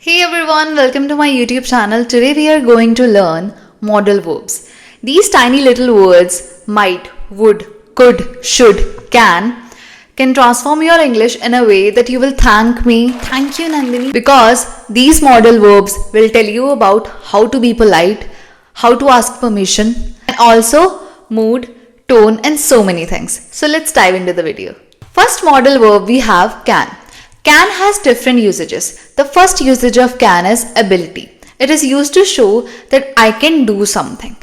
Hey everyone, welcome to my YouTube channel. Today we are going to learn modal verbs. These tiny little words might, would, could, should, can transform your English in a way that you will thank me. Thank you, Nandini. Because these modal verbs will tell you about how to be polite, how to ask permission, and also mood, tone, and so many things. So let's dive into the video. First modal verb we have can. Can has different usages. The first usage of can is ability. It is used to show that I can do something.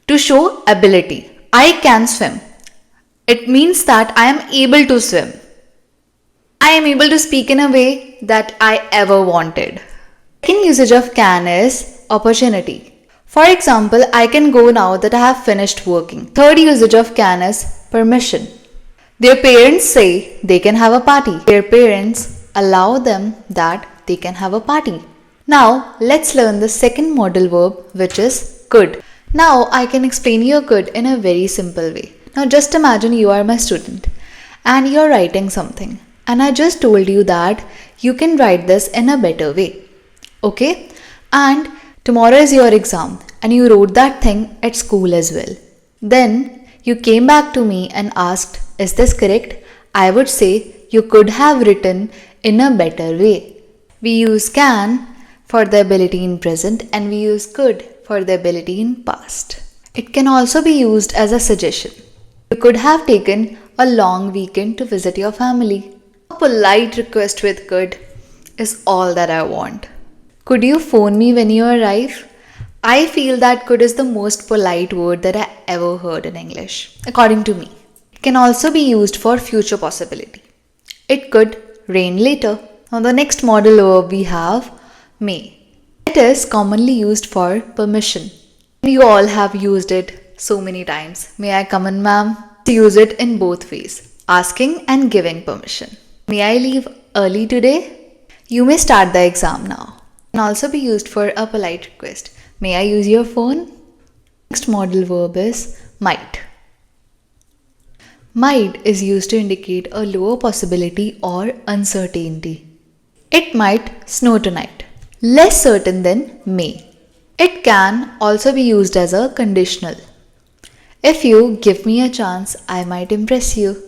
To show ability. I can swim. It means that I am able to swim. I am able to speak in a way that I ever wanted. Second usage of can is opportunity. For example, I can go now that I have finished working. Third usage of can is permission. Their parents say they can have a party. Their parents allow them that they can have a party. Now let's learn the second modal verb, which is could. Now I can explain your could in a very simple way. Now just imagine you are my student and you're writing something, and I just told you that you can write this in a better way. Okay? And tomorrow is your exam and you wrote that thing at school as well. Then you came back to me and asked, is this correct? I would say you could have written in a better way. We use can for the ability in present and we use could for the ability in past. It can also be used as a suggestion. You could have taken a long weekend to visit your family. A polite request with could is all that I want. Could you phone me when you arrive? I feel that could is the most polite word that I ever heard in English, according to me. It can also be used for future possibility. It could rain later. Now the next modal verb we have may. It is commonly used for permission. You all have used it so many times. May I come in, ma'am? Use it in both ways, asking and giving permission. May I leave early today? You may start the exam now. It can also be used for a polite request. May I use your phone? Next modal verb is might. Might is used to indicate a lower possibility or uncertainty. It might snow tonight. Less certain than may. It can also be used as a conditional. If you give me a chance, I might impress you.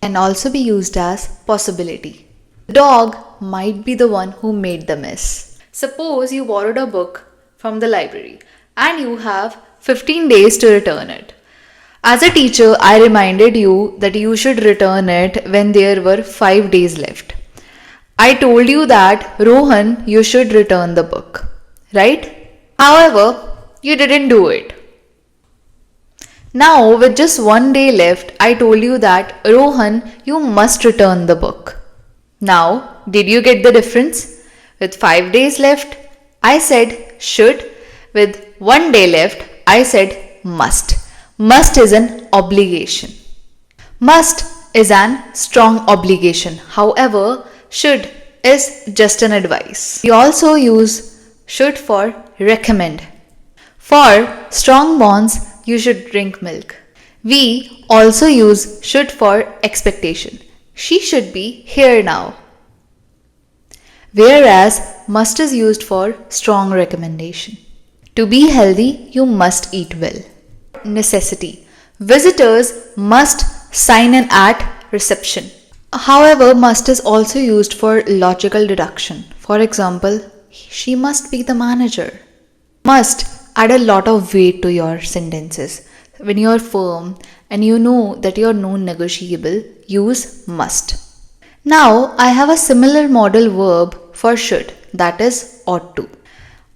Can also be used as possibility. The dog might be the one who made the mess. Suppose you borrowed a book from the library and you have 15 days to return it. As a teacher, I reminded you that you should return it when there were 5 days left. I told you that, Rohan, you should return the book, right? However, you didn't do it. Now, with just 1 day left, I told you that, Rohan, you must return the book. Now, did you get the difference? With 5 days left, I said should. With 1 day left, I said must. Must is an obligation. Must is an strong obligation. However, should is just an advice. We also use should for recommend. For strong bonds, you should drink milk. We also use should for expectation. She should be here now. Whereas must is used for strong recommendation. To be healthy, you must eat well. Necessity. Visitors must sign in at reception. However, must is also used for logical deduction. For example, she must be the manager. Must add a lot of weight to your sentences. When you are firm and you know that you are non-negotiable, use must. Now, I have a similar modal verb for should, that is ought to.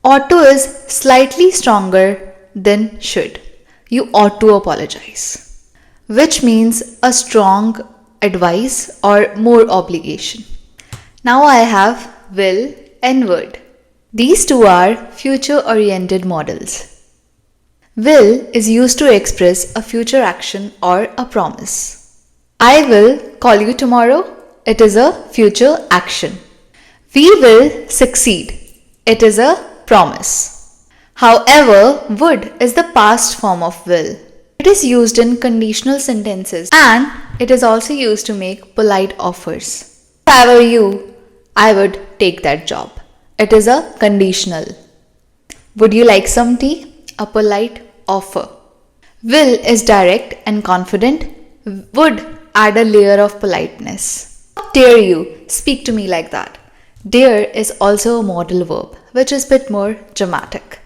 Ought to is slightly stronger than should. You ought to apologize, which means a strong advice or more obligation. Now I have will and would. These two are future-oriented modals. Will is used to express a future action or a promise. I will call you tomorrow. It is a future action. We will succeed. It is a promise. However, would is the past form of will. It is used in conditional sentences and it is also used to make polite offers. If I were you, I would take that job. It is a conditional. Would you like some tea? A polite offer. Will is direct and confident. Would add a layer of politeness. Dare you, speak to me like that. Dare is also a modal verb, which is a bit more dramatic.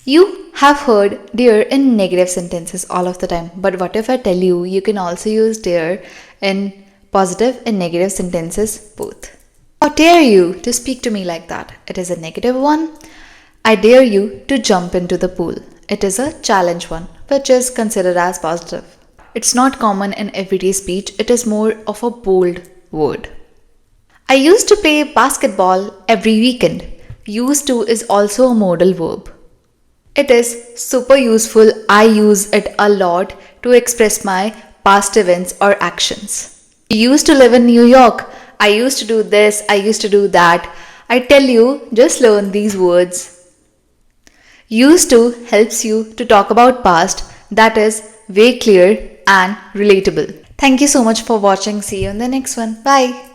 You have heard dare in negative sentences all of the time, but what if I tell you you can also use dare in positive and negative sentences both? How dare you to speak to me like that? It is a negative one. I dare you to jump into the pool. It is a challenge one, which is considered as positive. It's not common in everyday speech, it is more of a bold word. I used to play basketball every weekend. Used to is also a modal verb. It is super useful. I use it a lot to express my past events or actions. I used to live in New York. I used to do this. I used to do that. I tell you, just learn these words. Used to helps you to talk about past that is way clear and relatable. Thank you so much for watching. See you in the next one. Bye.